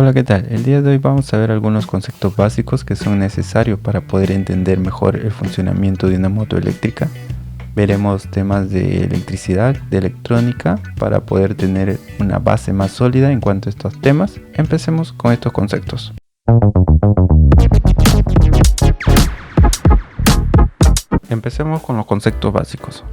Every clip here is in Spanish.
Hola, ¿qué tal? El día de hoy vamos a ver algunos conceptos básicos que son necesarios para poder entender mejor el funcionamiento de una moto eléctrica. Veremos temas de electricidad, de electrónica, para poder tener una base más sólida en cuanto a estos temas. Empecemos con estos conceptos. Empecemos con los conceptos básicos.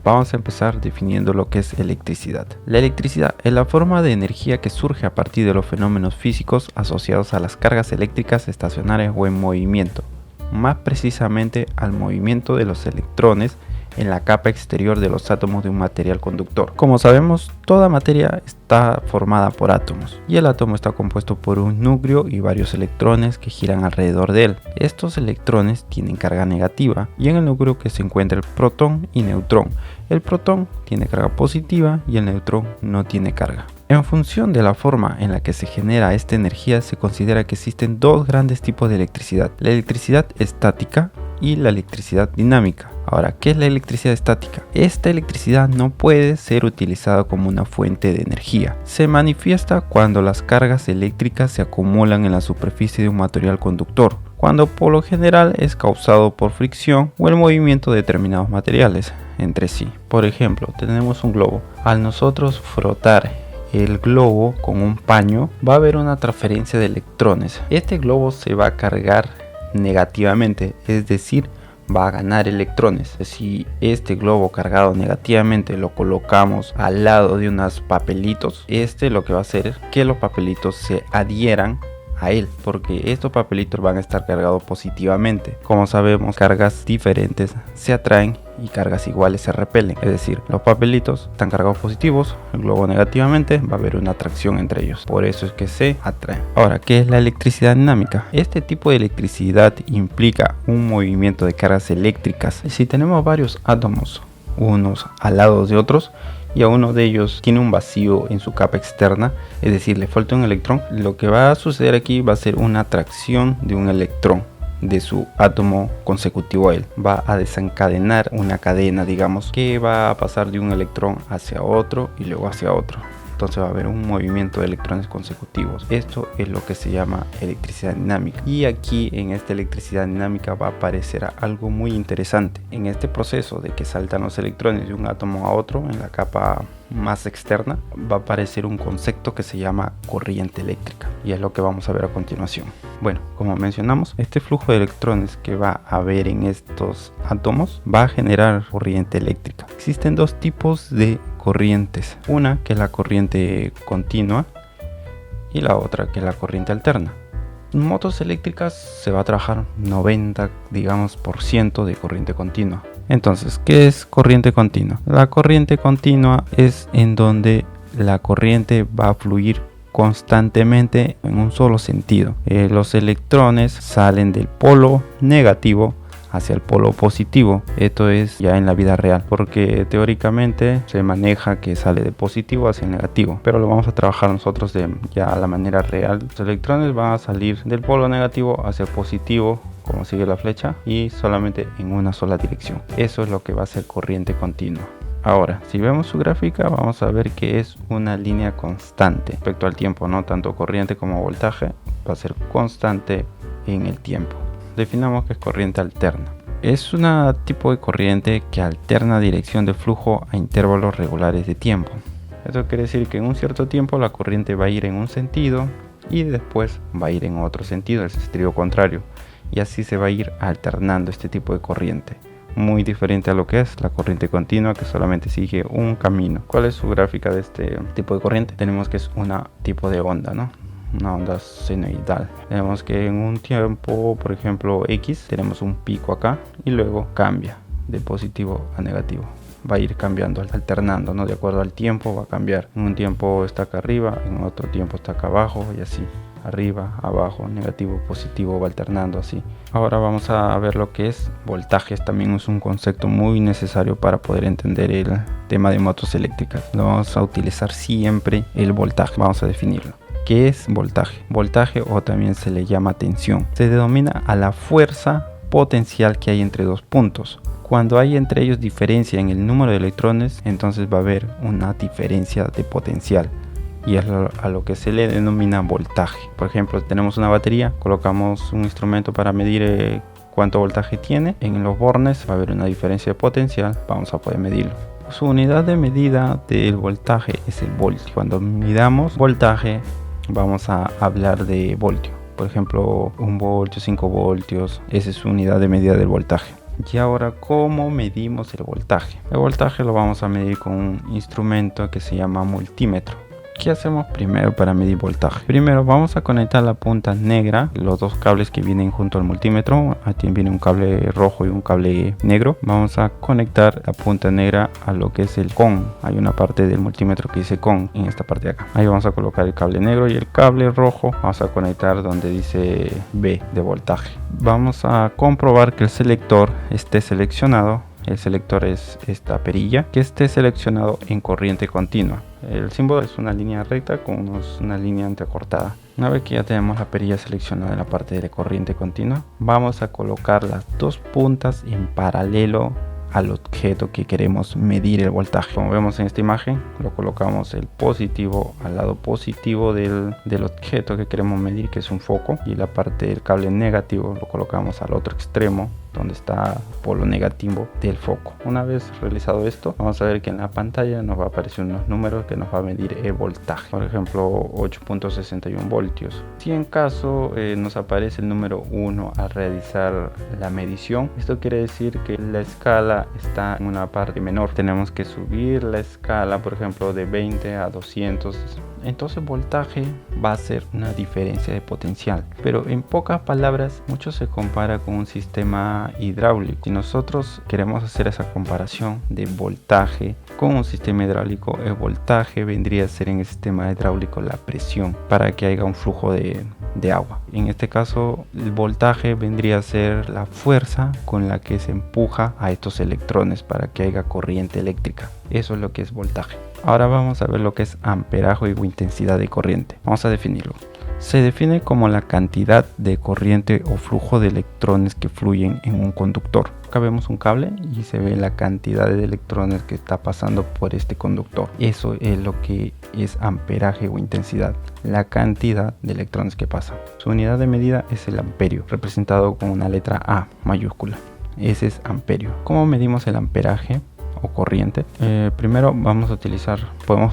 Vamos a empezar definiendo lo que es electricidad. La electricidad es la forma de energía que surge a partir de los fenómenos físicos asociados a las cargas eléctricas estacionarias o en movimiento, más precisamente al movimiento de los electrones en la capa exterior de los átomos de un material conductor. Como sabemos, toda materia está formada por átomos y el átomo está compuesto por un núcleo y varios electrones que giran alrededor de él. Estos electrones tienen carga negativa y en el núcleo que se encuentra el protón y neutrón. El protón tiene carga positiva y el neutrón no tiene carga. En función de la forma en la que se genera esta energía, se considera que existen dos grandes tipos de electricidad: la electricidad estática y la electricidad dinámica. Ahora, ¿qué es la electricidad estática? Esta electricidad no puede ser utilizada como una fuente de energía. Se manifiesta cuando las cargas eléctricas se acumulan en la superficie de un material conductor, cuando por lo general es causado por fricción o el movimiento de determinados materiales entre sí. Por ejemplo, tenemos un globo. Al nosotros frotar el globo con un paño, va a haber una transferencia de electrones. Este globo se va a cargar negativamente, es decir, va a ganar electrones. Si este globo cargado negativamente lo colocamos al lado de unos papelitos, lo que va a hacer es que los papelitos se adhieran a él, porque estos papelitos van a estar cargados positivamente. Como sabemos, cargas diferentes se atraen y cargas iguales se repelen, es decir, los papelitos están cargados positivos, el globo negativamente, va a haber una atracción entre ellos, por eso es que se atraen. Ahora, ¿qué es la electricidad dinámica? Este tipo de electricidad implica un movimiento de cargas eléctricas. Si tenemos varios átomos unos al lado de otros y a uno de ellos tiene un vacío en su capa externa, es decir, le falta un electrón, lo que va a suceder aquí va a ser una atracción de un electrón de su átomo consecutivo a él. Va a desencadenar una cadena, digamos, que va a pasar de un electrón hacia otro y luego hacia otro. Entonces va a haber un movimiento de electrones consecutivos. Esto es lo que se llama electricidad dinámica. Y aquí en esta electricidad dinámica va a aparecer algo muy interesante. En este proceso de que saltan los electrones de un átomo a otro en la capa más externa, va a aparecer un concepto que se llama corriente eléctrica, y es lo que vamos a ver a continuación. Bueno, como mencionamos, este flujo de electrones que va a haber en estos átomos va a generar corriente eléctrica. Existen dos tipos de corrientes, una que es la corriente continua y la otra que es la corriente alterna. En motos eléctricas se va a trabajar 90% de corriente continua. Entonces, ¿qué es corriente continua? La corriente continua es en donde la corriente va a fluir constantemente en un solo sentido. Los electrones salen del polo negativo hacia el polo positivo. Esto es ya en la vida real, porque teóricamente se maneja que sale de positivo hacia el negativo, pero lo vamos a trabajar nosotros ya a la manera real. Los electrones van a salir del polo negativo hacia el positivo, como sigue la flecha, y solamente en una sola dirección. Eso es lo que va a ser corriente continua. Ahora, si vemos su gráfica, vamos a ver que es una línea constante respecto al tiempo, no tanto corriente como voltaje, va a ser constante en el tiempo. Definamos que es corriente alterna. Es un tipo de corriente que alterna dirección de flujo a intervalos regulares de tiempo. Esto quiere decir que en un cierto tiempo la corriente va a ir en un sentido y después va a ir en otro sentido, el sentido contrario. Y así se va a ir alternando este tipo de corriente. Muy diferente a lo que es la corriente continua, que solamente sigue un camino. ¿Cuál es su gráfica de este tipo de corriente? Tenemos que es un tipo de onda, ¿no? Una onda senoidal. Tenemos que en un tiempo, por ejemplo X, tenemos un pico acá y luego cambia de positivo a negativo. Va a ir cambiando, alternando, ¿no? De acuerdo al tiempo va a cambiar. En un tiempo está acá arriba, en otro tiempo está acá abajo y así. Arriba, abajo, negativo, positivo, va alternando así. Ahora vamos a ver lo que es voltajes. También es un concepto muy necesario para poder entender el tema de motos eléctricas. Lo vamos a utilizar siempre el voltaje. Vamos a definirlo. ¿Qué es voltaje? Voltaje, o también se le llama tensión, se denomina a la fuerza potencial que hay entre dos puntos. Cuando hay entre ellos diferencia en el número de electrones, entonces va a haber una diferencia de potencial. y a lo que se le denomina voltaje. Por ejemplo, tenemos una batería, colocamos un instrumento para medir cuánto voltaje tiene. En los bornes va a haber una diferencia de potencial, vamos a poder medirlo. Su unidad de medida del voltaje es el voltio. Cuando midamos voltaje vamos a hablar de voltio. Por ejemplo, 1 voltio, 5 voltios, esa es su unidad de medida del voltaje. Y ahora, ¿cómo medimos el voltaje? El voltaje lo vamos a medir con un instrumento que se llama multímetro. ¿Qué hacemos primero para medir voltaje? Primero vamos a conectar la punta negra, los dos cables que vienen junto al multímetro. Aquí viene un cable rojo y un cable negro. Vamos a conectar la punta negra a lo que es el CON. Hay una parte del multímetro que dice CON en esta parte de acá. Ahí vamos a colocar el cable negro y el cable rojo vamos a conectar donde dice B de voltaje. Vamos a comprobar que el selector esté seleccionado. El selector es esta perilla, que esté seleccionado en corriente continua. El símbolo es una línea recta con una línea entrecortada. Una vez que ya tenemos la perilla seleccionada en la parte de corriente continua, vamos a colocar las dos puntas en paralelo al objeto que queremos medir el voltaje. Como vemos en esta imagen, lo colocamos el positivo al lado positivo del objeto que queremos medir, que es un foco, y la parte del cable negativo lo colocamos al otro extremo donde está el polo negativo del foco. Una vez realizado esto, vamos a ver que en la pantalla nos va a aparecer unos números que nos va a medir el voltaje. Por ejemplo, 8.61 voltios. Si en caso nos aparece el número 1 al realizar la medición, esto quiere decir que la escala está en una parte menor. Tenemos que subir la escala, por ejemplo, de 20 a 200. Entonces voltaje va a ser una diferencia de potencial, pero en pocas palabras mucho se compara con un sistema hidráulico. Si nosotros queremos hacer esa comparación de voltaje con un sistema hidráulico, el voltaje vendría a ser en el sistema hidráulico la presión para que haya un flujo de agua. En este caso el voltaje vendría a ser la fuerza con la que se empuja a estos electrones para que haya corriente eléctrica. Eso es lo que es voltaje. Ahora vamos a ver lo que es amperaje o intensidad de corriente. Vamos a definirlo. Se define como la cantidad de corriente o flujo de electrones que fluyen en un conductor. Acá vemos un cable y se ve la cantidad de electrones que está pasando por este conductor. Eso es lo que es amperaje o intensidad, la cantidad de electrones que pasan. Su unidad de medida es el amperio, representado con una letra A mayúscula. Ese es amperio. ¿Cómo medimos el amperaje o corriente? Primero podemos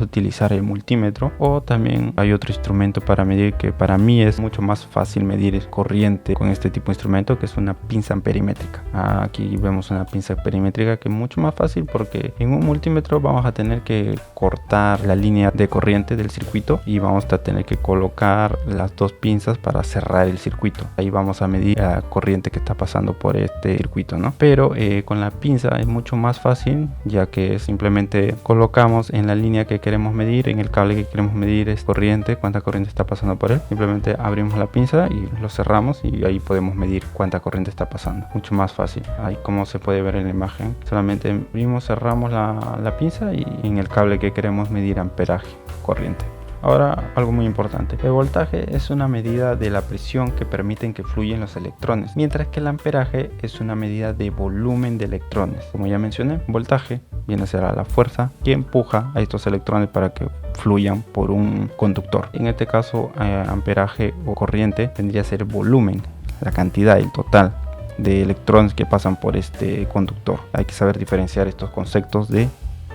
utilizar el multímetro, o también hay otro instrumento para medir que para mí es mucho más fácil medir corriente con este tipo de instrumento, que es una pinza amperimétrica. Aquí vemos una pinza perimétrica que es mucho más fácil porque en un multímetro vamos a tener que cortar la línea de corriente del circuito y vamos a tener que colocar las dos pinzas para cerrar el circuito. Ahí vamos a medir la corriente que está pasando por este circuito, ¿no? Pero con la pinza es mucho más fácil, ya que simplemente colocamos en la línea que queremos medir, en el cable que queremos medir es corriente, cuánta corriente está pasando por él. Simplemente abrimos la pinza y lo cerramos y ahí podemos medir cuánta corriente está pasando. Mucho más fácil. Ahí, como se puede ver en la imagen, solamente abrimos, cerramos la pinza y en el cable que queremos medir amperaje, corriente. Ahora, algo muy importante: el voltaje es una medida de la presión que permiten que fluyan los electrones, mientras que el amperaje es una medida de volumen de electrones. Como ya mencioné, voltaje viene a ser la fuerza que empuja a estos electrones para que fluyan por un conductor. En este caso, amperaje o corriente vendría a ser volumen, la cantidad, el total de electrones que pasan por este conductor. Hay que saber diferenciar estos conceptos de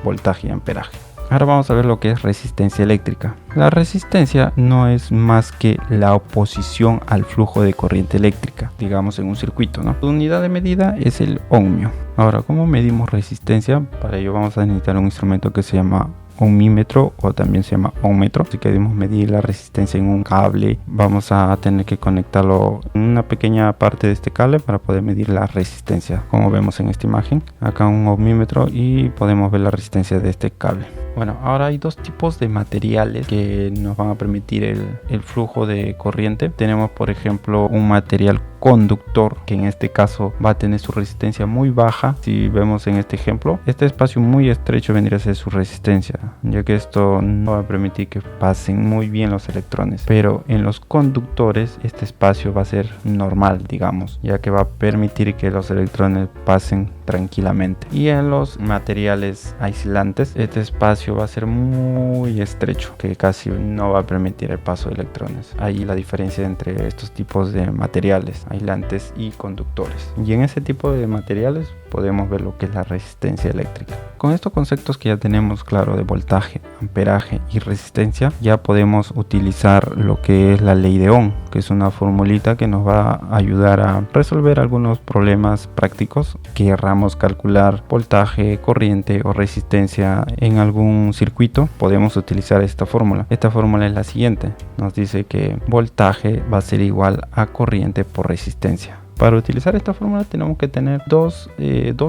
voltaje y amperaje. Ahora vamos a ver lo que es resistencia eléctrica. La resistencia no es más que la oposición al flujo de corriente eléctrica, digamos en un circuito, ¿no? Su unidad de medida es el ohmio. Ahora, ¿cómo medimos resistencia? Para ello vamos a necesitar un instrumento que se llama ohmímetro, o también se llama ohmmetro. Si queremos medir la resistencia en un cable, vamos a tener que conectarlo en una pequeña parte de este cable para poder medir la resistencia, como vemos en esta imagen. Acá un ohmímetro y podemos ver la resistencia de este cable. Bueno, ahora hay dos tipos de materiales que nos van a permitir el flujo de corriente. Tenemos, por ejemplo, un material conductor, que en este caso va a tener su resistencia muy baja. Si vemos en este ejemplo, este espacio muy estrecho vendría a ser su resistencia, ya que esto no va a permitir que pasen muy bien los electrones. Pero en los conductores este espacio va a ser normal, digamos, ya que va a permitir que los electrones pasen tranquilamente. Y en los materiales aislantes, este espacio va a ser muy estrecho, que casi no va a permitir el paso de electrones. Ahí la diferencia entre estos tipos de materiales aislantes y conductores. Y en ese tipo de materiales podemos ver lo que es la resistencia eléctrica. Con estos conceptos que ya tenemos claro de voltaje, amperaje y resistencia, ya podemos utilizar lo que es la ley de Ohm, que es una formulita que nos va a ayudar a resolver algunos problemas prácticos que querramos calcular voltaje, corriente o resistencia en algún circuito. Podemos utilizar esta fórmula. Esta fórmula es la siguiente. Nos dice que voltaje va a ser igual a corriente por resistencia. Para utilizar esta fórmula tenemos que tener dos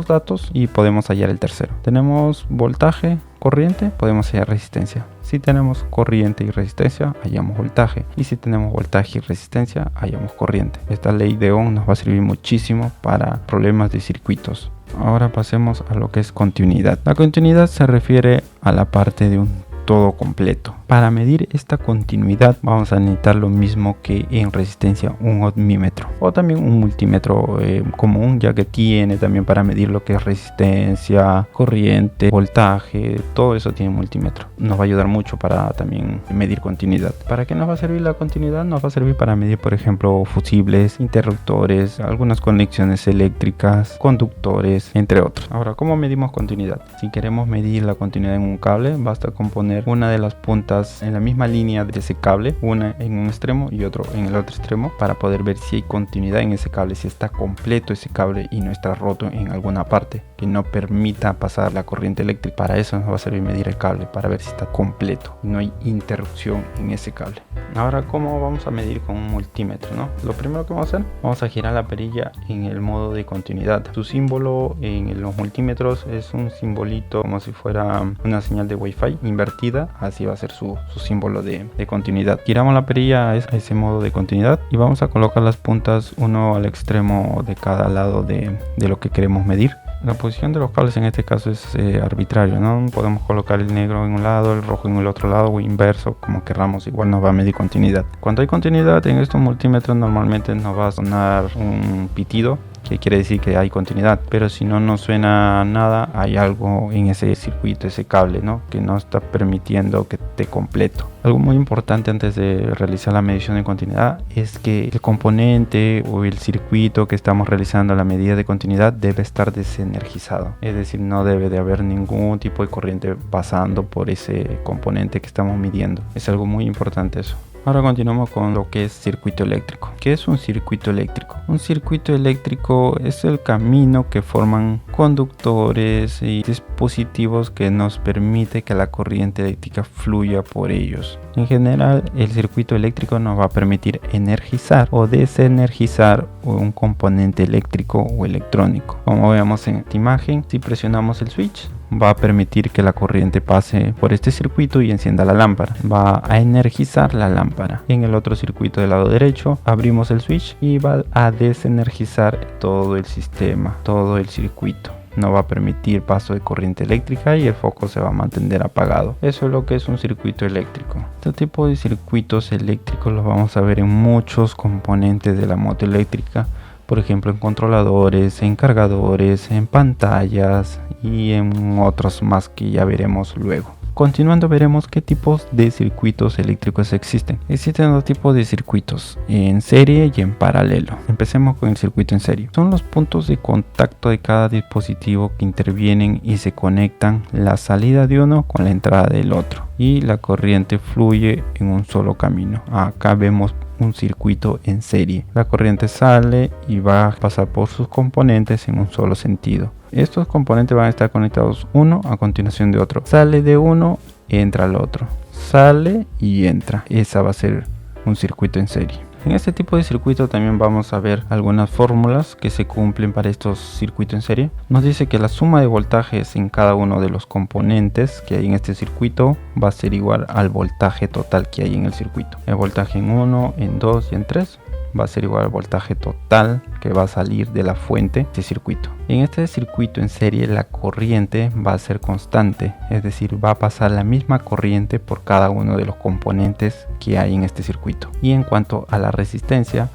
datos y podemos hallar el tercero. Tenemos voltaje, corriente, podemos hallar resistencia. Si tenemos corriente y resistencia, hallamos voltaje. Y si tenemos voltaje y resistencia, hallamos corriente. Esta ley de Ohm nos va a servir muchísimo para problemas de circuitos. Ahora pasemos a lo que es continuidad. La continuidad se refiere a la parte de un todo completo. Para medir esta continuidad vamos a necesitar lo mismo que en resistencia, un ohmímetro o también un multímetro común, ya que tiene también para medir lo que es resistencia, corriente, voltaje, todo eso tiene multímetro. Nos va a ayudar mucho para también medir continuidad. ¿Para qué nos va a servir la continuidad? Nos va a servir para medir, por ejemplo, fusibles, interruptores, algunas conexiones eléctricas, conductores, entre otros. Ahora, ¿cómo medimos continuidad? Si queremos medir la continuidad en un cable, basta con poner una de las puntas en la misma línea de ese cable, una en un extremo y otro en el otro extremo, para poder ver si hay continuidad en ese cable, si está completo ese cable y no está roto en alguna parte que no permita pasar la corriente eléctrica. Para eso nos va a servir medir el cable, para ver si está completo y no hay interrupción en ese cable. Ahora, ¿cómo vamos a medir con un multímetro, no? Lo primero que vamos a hacer, vamos a girar la perilla en el modo de continuidad. Su símbolo en los multímetros es un simbolito como si fuera una señal de Wi-Fi invertida. Así va a ser su símbolo de continuidad. Giramos la perilla a ese modo de continuidad y vamos a colocar las puntas uno al extremo de cada lado de lo que queremos medir. La posición de los cables en este caso es arbitrario, ¿no? Podemos colocar el negro en un lado, el rojo en el otro lado o inverso, como querramos, igual nos va a medir continuidad. Cuando hay continuidad en estos multímetros normalmente nos va a sonar un pitido, que quiere decir que hay continuidad, pero si no nos suena nada, hay algo en ese circuito, ese cable, ¿no? Que no está permitiendo que esté completo. Algo muy importante antes de realizar la medición de continuidad es que el componente o el circuito que estamos realizando la medida de continuidad debe estar desenergizado, es decir, no debe de haber ningún tipo de corriente pasando por ese componente que estamos midiendo. Es algo muy importante eso. Ahora continuamos con lo que es circuito eléctrico. ¿Qué es un circuito eléctrico? Un circuito eléctrico es el camino que forman conductores y dispositivos que nos permite que la corriente eléctrica fluya por ellos. En general, el circuito eléctrico nos va a permitir energizar o desenergizar un componente eléctrico o electrónico. Como vemos en esta imagen, si presionamos el switch, va a permitir que la corriente pase por este circuito y encienda la lámpara. Va a energizar la lámpara. En el otro circuito del lado derecho abrimos el switch y va a desenergizar todo el sistema, todo el circuito. No va a permitir paso de corriente eléctrica y el foco se va a mantener apagado. Eso es lo que es un circuito eléctrico. Este tipo de circuitos eléctricos los vamos a ver en muchos componentes de la moto eléctrica. Por ejemplo, en controladores, en cargadores, en pantallas y en otros más que ya veremos luego. Continuando veremos qué tipos de circuitos eléctricos existen. Existen dos tipos de circuitos, en serie y en paralelo. Empecemos con el circuito en serie. Son los puntos de contacto de cada dispositivo que intervienen y se conectan la salida de uno con la entrada del otro. Y la corriente fluye en un solo camino. Acá vemos un circuito en serie. La corriente sale y va a pasar por sus componentes en un solo sentido. Estos componentes van a estar conectados uno a continuación de otro. Sale de uno, entra al otro. Sale y entra. Esa va a ser un circuito en serie. En este tipo de circuito también vamos a ver algunas fórmulas que se cumplen para estos circuitos en serie. Nos dice que la suma de voltajes en cada uno de los componentes que hay en este circuito va a ser igual al voltaje total que hay en el circuito. El voltaje en 1, en 2 y en 3 va a ser igual al voltaje total que va a salir de la fuente de circuito. En este circuito en serie la corriente va a ser constante, es decir, va a pasar la misma corriente por cada uno de los componentes que hay en este circuito. Y en cuanto a la resistencia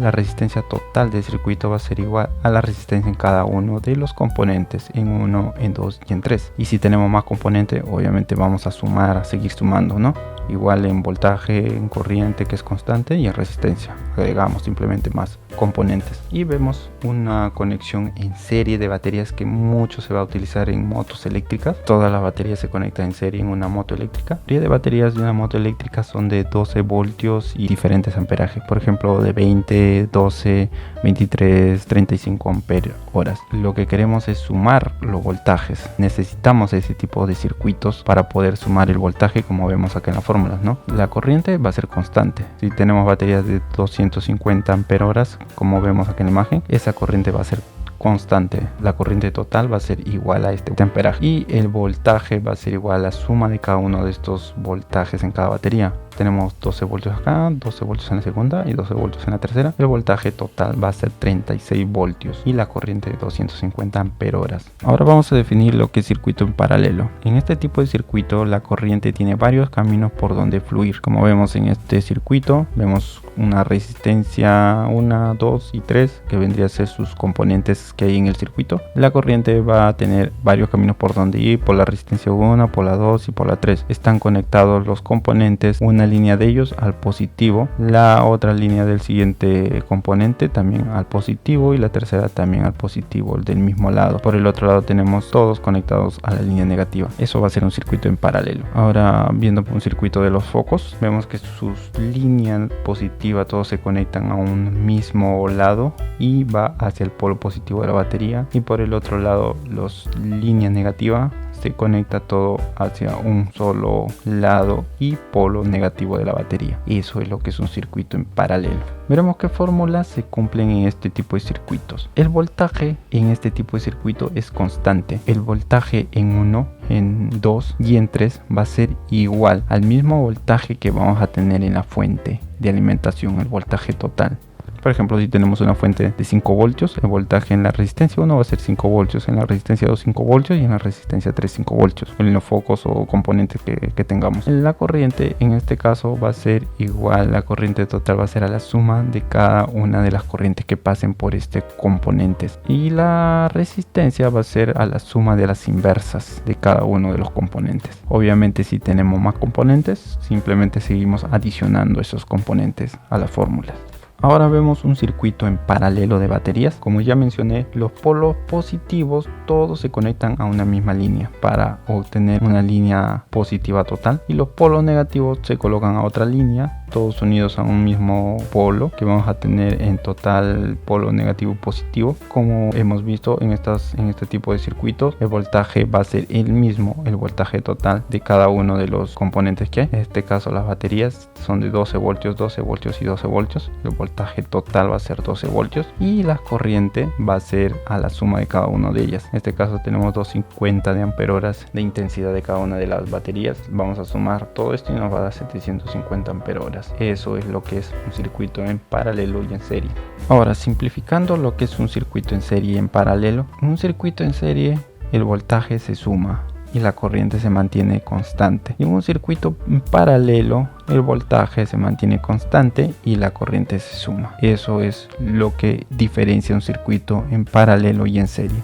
total del circuito va a ser igual a la resistencia en cada uno de los componentes, en 1, en 2 y en 3. Y si tenemos más componentes, obviamente vamos a sumar, a seguir sumando, ¿no? Igual en voltaje, en corriente, que es constante, y en resistencia agregamos simplemente más componentes. Y vemos una conexión en serie de baterías que mucho se va a utilizar en motos eléctricas. Todas las baterías se conectan en serie en una moto eléctrica. La mayoría de baterías de una moto eléctrica son de 12 voltios y diferentes amperajes, por ejemplo de 20, 12, 23, 35 ampere horas. Lo que queremos es sumar los voltajes. Necesitamos ese tipo de circuitos para poder sumar el voltaje, como vemos acá en la fórmula, ¿no? La corriente va a ser constante. Si tenemos baterías de 250 ampere horas, como vemos aquí en la imagen, esa corriente va a ser constante. La corriente total va a ser igual a este amperaje y el voltaje va a ser igual a la suma de cada uno de estos voltajes en cada batería. Tenemos 12 voltios acá, 12 voltios en la segunda y 12 voltios en la tercera. El voltaje total va a ser 36 voltios y la corriente de 250 ampere horas. Ahora vamos a definir lo que es circuito en paralelo. En este tipo de circuito la corriente tiene varios caminos por donde fluir. Como vemos en este circuito, vemos una resistencia 1, 2 y 3 que vendría a ser sus componentes que hay en el circuito. La corriente va a tener varios caminos por donde ir, por la resistencia 1, por la 2 y por la 3. Están conectados los componentes, una línea de ellos al positivo, la otra línea del siguiente componente también al positivo y la tercera también al positivo del mismo lado. Por el otro lado tenemos todos conectados a la línea negativa. Eso va a ser un circuito en paralelo. Ahora viendo un circuito de los focos, vemos que sus líneas positivas todos se conectan a un mismo lado y va hacia el polo positivo de la batería, y por el otro lado las líneas negativas se conecta todo hacia un solo lado y polo negativo de la batería. Eso es lo que es un circuito en paralelo. Veremos qué fórmulas se cumplen en este tipo de circuitos. El voltaje en este tipo de circuito es constante. El voltaje en 1, en 2 y en 3 va a ser igual al mismo voltaje que vamos a tener en la fuente de alimentación, el voltaje total. Por ejemplo, si tenemos una fuente de 5 voltios, el voltaje en la resistencia 1 va a ser 5 voltios, en la resistencia 2 5 voltios y en la resistencia 3 5 voltios, en los focos o componentes que tengamos. La corriente en este caso va a ser igual, la corriente total va a ser a la suma de cada una de las corrientes que pasen por este componentes, y la resistencia va a ser a la suma de las inversas de cada uno de los componentes. Obviamente si tenemos más componentes, simplemente seguimos adicionando esos componentes a las fórmulas. Ahora vemos un circuito en paralelo de baterías. Como ya mencioné, los polos positivos todos se conectan a una misma línea para obtener una línea positiva total, y los polos negativos se colocan a otra línea, todos unidos a un mismo polo, que vamos a tener en total polo negativo positivo. Como hemos visto en este tipo de circuitos, el voltaje va a ser el mismo, el voltaje total de cada uno de los componentes que hay. En este caso las baterías son de 12 voltios y 12 voltios. El voltaje total va a ser 12 voltios y la corriente va a ser a la suma de cada una de ellas. En este caso tenemos 250 de ampere horas de intensidad de cada una de las baterías. Vamos a sumar todo esto y nos va a dar 750 ampere horas. Eso es lo que es un circuito en paralelo y en serie. Ahora, simplificando lo que es un circuito en serie y en paralelo, en un circuito en serie el voltaje se suma y la corriente se mantiene constante. En un circuito en paralelo el voltaje se mantiene constante y la corriente se suma. Eso es lo que diferencia un circuito en paralelo y en serie.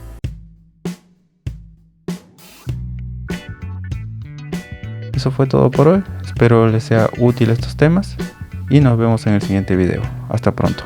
Eso fue todo por hoy. Espero les sea útil estos temas y nos vemos en el siguiente video. Hasta pronto.